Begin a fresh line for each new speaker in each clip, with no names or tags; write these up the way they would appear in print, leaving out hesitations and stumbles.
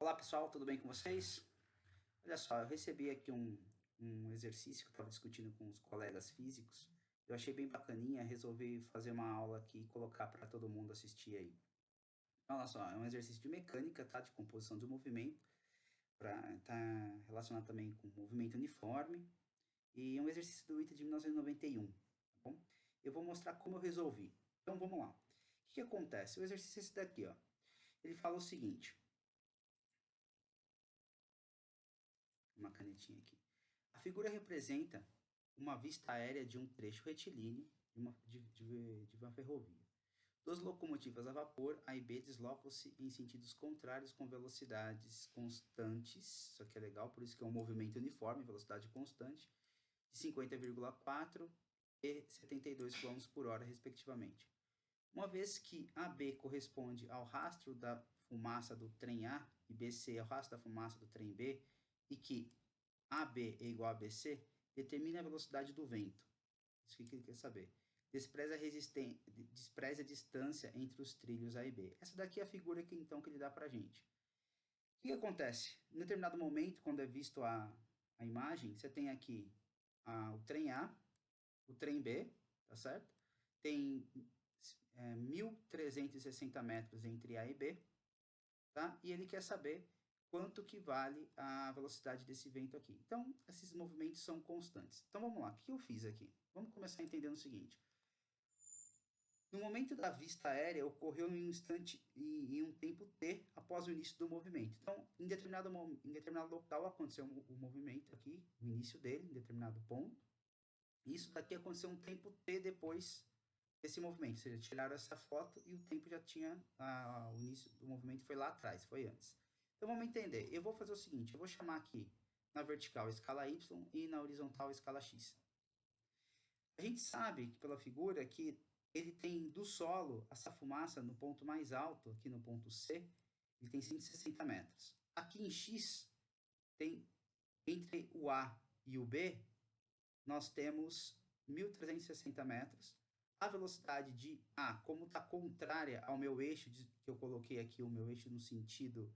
Olá pessoal, tudo bem com vocês? Olha só, eu recebi aqui um exercício que eu estava discutindo com os colegas físicos. Eu achei bem bacaninha, resolvi fazer uma aula aqui e colocar para todo mundo assistir aí. Então, olha só, é um exercício de mecânica, tá? De composição de movimento, tá relacionado também com movimento uniforme. E é um exercício do ITA de 1991, tá bom? Eu vou mostrar como eu resolvi. Então vamos lá. O que acontece? O exercício é esse daqui, ó. Ele fala o seguinte, uma canetinha aqui. A figura representa uma vista aérea de um trecho retilíneo de uma ferrovia. Duas locomotivas a vapor, A e B, deslocam-se em sentidos contrários com velocidades constantes, isso aqui é legal, por isso que é um movimento uniforme, velocidade constante, de 50,4 e 72 km por hora, respectivamente. Uma vez que AB corresponde ao rastro da fumaça do trem A e BC ao rastro da fumaça do trem B, e que AB é igual a BC, determina a velocidade do vento. Isso que ele quer saber. Despreze a distância entre os trilhos A e B. Essa daqui é a figura que então que ele dá para a gente. O que acontece? Em determinado momento, quando é visto a imagem, você tem aqui o trem A, o trem B, tá certo? Tem 1.360 metros entre A e B, tá? E ele quer saber quanto que vale a velocidade desse vento aqui. Então, esses movimentos são constantes. Então, vamos lá. O que eu fiz aqui? Vamos começar entendendo o seguinte. No momento da vista aérea, ocorreu em um instante, em um tempo t após o início do movimento. Então, em determinado local aconteceu o movimento aqui, o início dele, em determinado ponto. Isso daqui aconteceu um tempo t depois desse movimento. Ou seja, tiraram essa foto e o tempo já tinha, o início do movimento foi lá atrás, foi antes. Então, vamos entender. Eu vou fazer o seguinte, eu vou chamar aqui na vertical escala y e na horizontal escala x. A gente sabe que pela figura que ele tem do solo, essa fumaça no ponto mais alto, aqui no ponto C, ele tem 160 metros. Aqui em X, tem entre o A e o B, nós temos 1.360 metros. A velocidade de A, como está contrária ao meu eixo, que eu coloquei aqui o meu eixo no sentido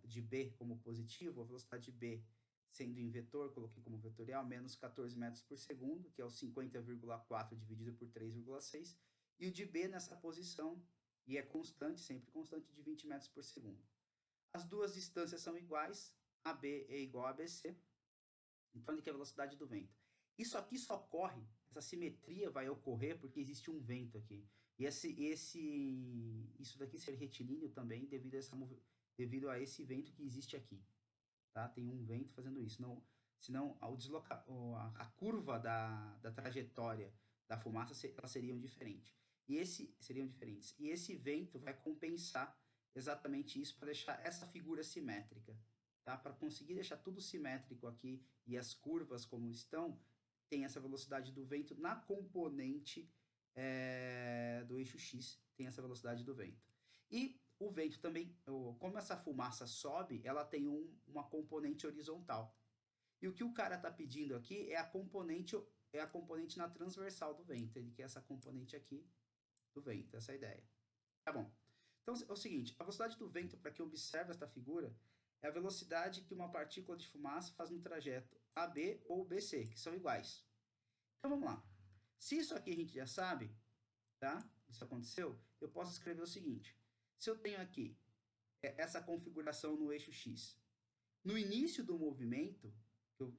de B como positivo, a velocidade de B sendo em vetor, coloquei como vetorial, menos 14 metros por segundo, que é o 50,4 dividido por 3,6, e o de B nessa posição, e é constante, sempre constante, de 20 metros por segundo. As duas distâncias são iguais, AB é igual a ABC, então ele quer a velocidade do vento. Isso aqui só ocorre, essa simetria vai ocorrer porque existe um vento aqui. E isso daqui ser retilíneo também devido a esse vento que existe aqui. Tá? Tem um vento fazendo isso. Senão a curva da trajetória da fumaça elas seriam diferentes. Seriam diferentes. E esse vento vai compensar exatamente isso para deixar essa figura simétrica. Tá? Para conseguir deixar tudo simétrico aqui e as curvas como estão, tem essa velocidade do vento na componente do eixo X, tem essa velocidade do vento. E o vento também, como essa fumaça sobe, ela tem uma componente horizontal. E o que o cara está pedindo aqui é a componente na transversal do vento. Ele quer essa componente aqui do vento, essa é a ideia. Tá bom. Então é o seguinte, a velocidade do vento, para quem observa esta figura, é a velocidade que uma partícula de fumaça faz no trajeto AB ou BC, que são iguais. Então vamos lá. Se isso aqui a gente já sabe, tá? Isso aconteceu, eu posso escrever o seguinte. Se eu tenho aqui essa configuração no eixo X, no início do movimento, que eu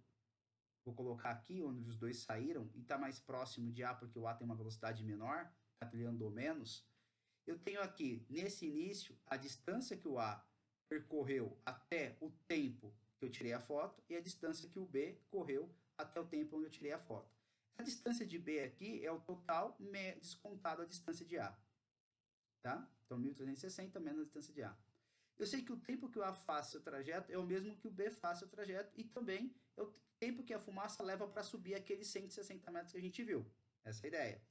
vou colocar aqui, onde os dois saíram, e está mais próximo de A, porque o A tem uma velocidade menor, porque ele andou menos, eu tenho aqui, nesse início, a distância que o A percorreu até o tempo que eu tirei a foto e a distância que o B correu até o tempo onde eu tirei a foto. A distância de B aqui é o total descontado a distância de A. Tá? Então, 1.360 menos a distância de A. Eu sei que o tempo que o A faz seu trajeto é o mesmo que o B faz seu trajeto e também é o tempo que a fumaça leva para subir aqueles 160 metros que a gente viu. Essa é a ideia.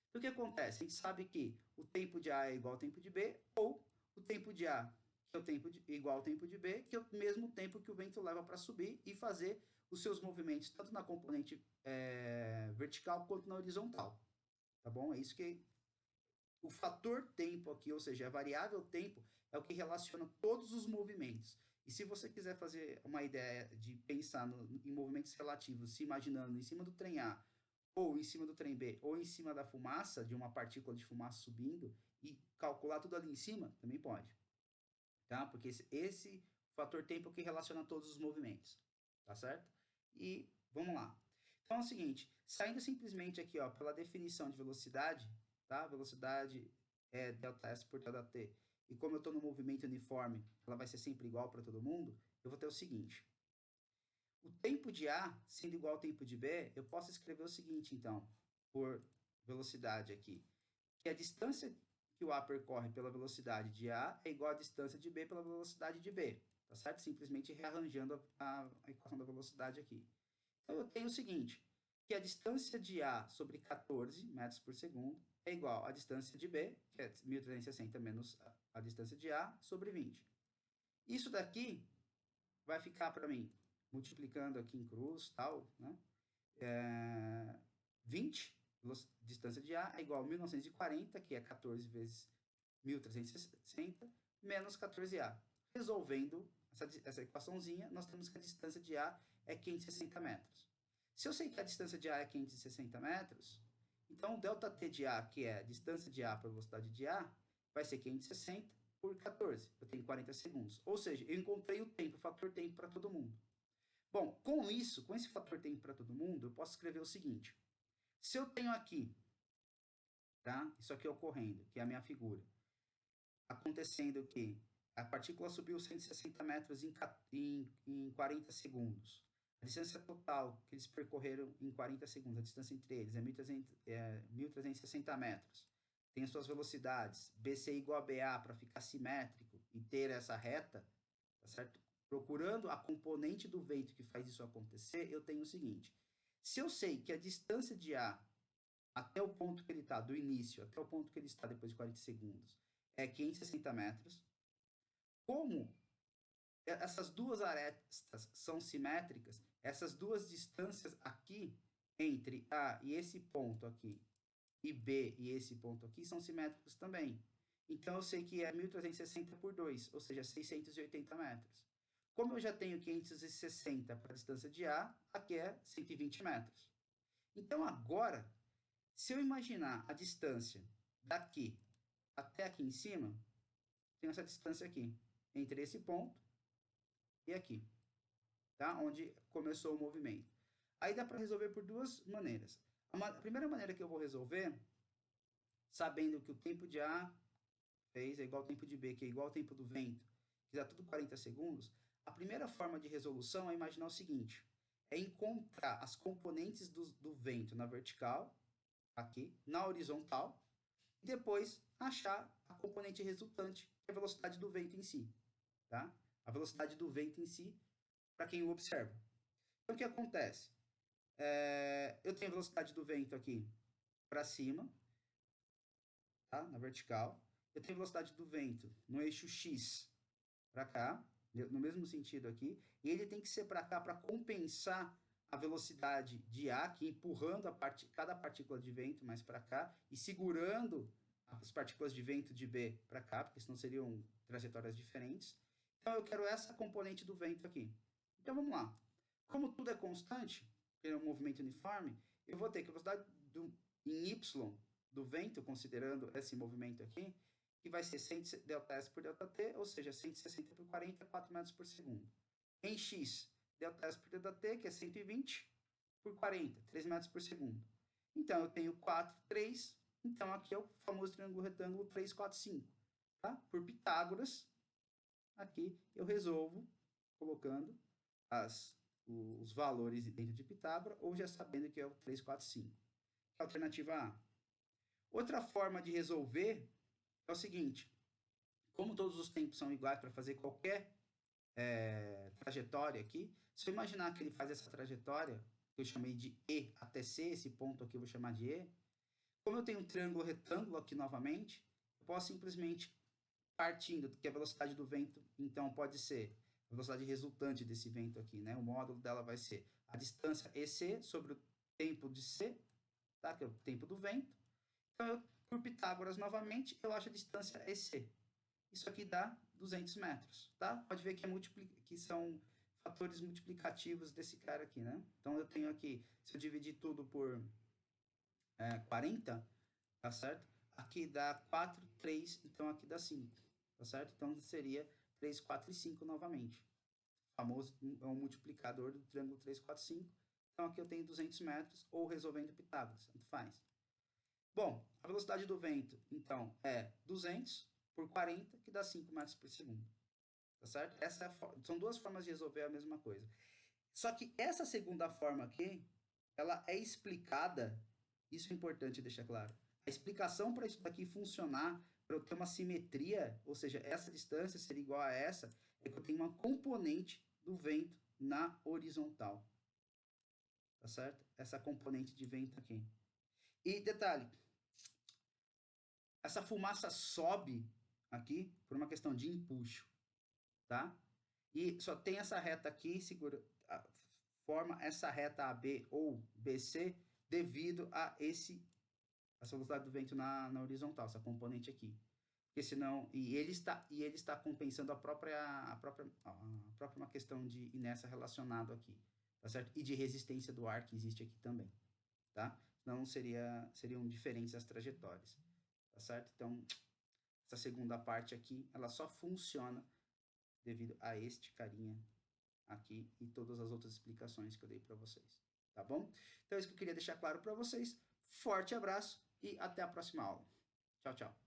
Então, o que acontece? A gente sabe que o tempo de A é igual ao tempo de B, ou o tempo de A que é igual ao tempo de B, que é o mesmo tempo que o vento leva para subir e fazer os seus movimentos, tanto na componente vertical quanto na horizontal. Tá bom? É isso que O fator tempo aqui, ou seja, a variável tempo, é o que relaciona todos os movimentos. E se você quiser fazer uma ideia de pensar em movimentos relativos, se imaginando em cima do trem A, ou em cima do trem B, ou em cima da fumaça, de uma partícula de fumaça subindo, e calcular tudo ali em cima, também pode. Tá? Porque esse fator tempo é o que relaciona todos os movimentos. Tá certo? E vamos lá. Então é o seguinte, saindo simplesmente aqui, ó, pela definição de velocidade, tá? Velocidade é ΔS por ΔT. E como eu estou no movimento uniforme, ela vai ser sempre igual para todo mundo, eu vou ter o seguinte. O tempo de A sendo igual ao tempo de B, eu posso escrever o seguinte, então, por velocidade aqui. Que a distância que o A percorre pela velocidade de A é igual à distância de B pela velocidade de B. Tá certo? Simplesmente rearranjando a equação da velocidade aqui. Então, eu tenho o seguinte, que a distância de A sobre 14 metros por segundo é igual à distância de B, que é 1.360 menos a distância de A, sobre 20. Isso daqui vai ficar para mim, multiplicando aqui em cruz, tal, né? 20, distância de A, é igual a 1940, que é 14 vezes 1.360, menos 14A. Resolvendo essa equaçãozinha, nós temos que a distância de A é 560 metros. Se eu sei que a distância de A é 560 metros, então o ΔT de A, que é a distância de A para a velocidade de A, vai ser 560 por 14. Eu tenho 40 segundos. Ou seja, eu encontrei o tempo, o fator tempo para todo mundo. Bom, com isso, com esse fator tempo para todo mundo, eu posso escrever o seguinte. Se eu tenho aqui, tá? Isso aqui ocorrendo, que é a minha figura. Acontecendo que a partícula subiu 160 metros em 40 segundos. A distância total que eles percorreram em 40 segundos, a distância entre eles é 1.360 metros. Tem as suas velocidades, BC igual a BA para ficar simétrico e ter essa reta, tá certo? Procurando a componente do vento que faz isso acontecer, eu tenho o seguinte. Se eu sei que a distância de A até o ponto que ele está, do início até o ponto que ele está depois de 40 segundos, é 560 metros, como essas duas arestas são simétricas, essas duas distâncias aqui, entre A e esse ponto aqui, e B e esse ponto aqui, são simétricos também. Então, eu sei que é 1.360 por 2, ou seja, 680 metros. Como eu já tenho 560 para a distância de A, aqui é 120 metros. Então, agora, se eu imaginar a distância daqui até aqui em cima, tem essa distância aqui, entre esse ponto e aqui, tá? Onde começou o movimento. Aí dá para resolver por duas maneiras. A primeira maneira que eu vou resolver, sabendo que o tempo de A fez é igual ao tempo de B, que é igual ao tempo do vento, que dá tudo 40 segundos, a primeira forma de resolução é imaginar o seguinte, é encontrar as componentes do vento na vertical, aqui, na horizontal, e depois achar a componente resultante, que é a velocidade do vento em si, tá? A velocidade do vento em si, para quem o observa. Então, o que acontece? Eu tenho a velocidade do vento aqui para cima, tá? Na vertical. Eu tenho a velocidade do vento no eixo X para cá, no mesmo sentido aqui, e ele tem que ser para cá para compensar a velocidade de A, que empurrando cada partícula de vento mais para cá e segurando as partículas de vento de B para cá, porque senão seriam trajetórias diferentes. Então, eu quero essa componente do vento aqui. Então, vamos lá. Como tudo é constante, é um movimento uniforme, eu vou ter que a velocidade em Y do vento, considerando esse movimento aqui, que vai ser 100 ΔS por ΔT, ou seja, 160 por 40, 4 metros por segundo. Em X, ΔS por ΔT, que é 120 por 40, 3 metros por segundo. Então, eu tenho 4, 3, então aqui é o famoso triângulo retângulo 3, 4, 5. Tá? Por Pitágoras, aqui eu resolvo colocando os valores dentro de Pitágoras, ou já sabendo que é o 3, 4, 5. Alternativa A. Outra forma de resolver é o seguinte, como todos os tempos são iguais para fazer qualquer trajetória aqui, se eu imaginar que ele faz essa trajetória, que eu chamei de E até C, esse ponto aqui eu vou chamar de E, como eu tenho um triângulo retângulo aqui novamente, eu posso simplesmente, partindo, que a velocidade do vento, então, pode ser a velocidade resultante desse vento aqui, né? O módulo dela vai ser a distância EC sobre o tempo de C, tá? Que é o tempo do vento. Então, Por Pitágoras, novamente, eu acho a distância EC. Isso aqui dá 200 metros, tá? Pode ver que, que são fatores multiplicativos desse cara aqui, né? Então, eu tenho aqui, se eu dividir tudo por 40, tá certo? Aqui dá 4, 3, então aqui dá 5, tá certo? Então, seria 3, 4 e 5 novamente. O famoso é um multiplicador do triângulo 3, 4, 5. Então, aqui eu tenho 200 metros, ou resolvendo Pitágoras, tanto faz. Bom, a velocidade do vento, então, é 200 por 40, que dá 5 metros por segundo. Tá certo? São duas formas de resolver a mesma coisa. Só que essa segunda forma aqui, ela é explicada, isso é importante deixar claro. A explicação para isso daqui funcionar, para eu ter uma simetria, ou seja, essa distância ser igual a essa, é que eu tenho uma componente do vento na horizontal. Tá certo? Essa componente de vento aqui. E detalhe, essa fumaça sobe aqui por uma questão de empuxo, tá? E só tem essa reta aqui, forma essa reta AB ou BC devido a essa velocidade do vento na horizontal, essa componente aqui. Porque senão, e ele está compensando a própria uma questão de inércia relacionado aqui, tá certo? E de resistência do ar que existe aqui também, tá? Senão seriam diferentes as trajetórias, tá certo? Então, essa segunda parte aqui, ela só funciona devido a este carinha aqui e todas as outras explicações que eu dei para vocês, tá bom? Então, é isso que eu queria deixar claro para vocês. Forte abraço e até a próxima aula. Tchau, tchau.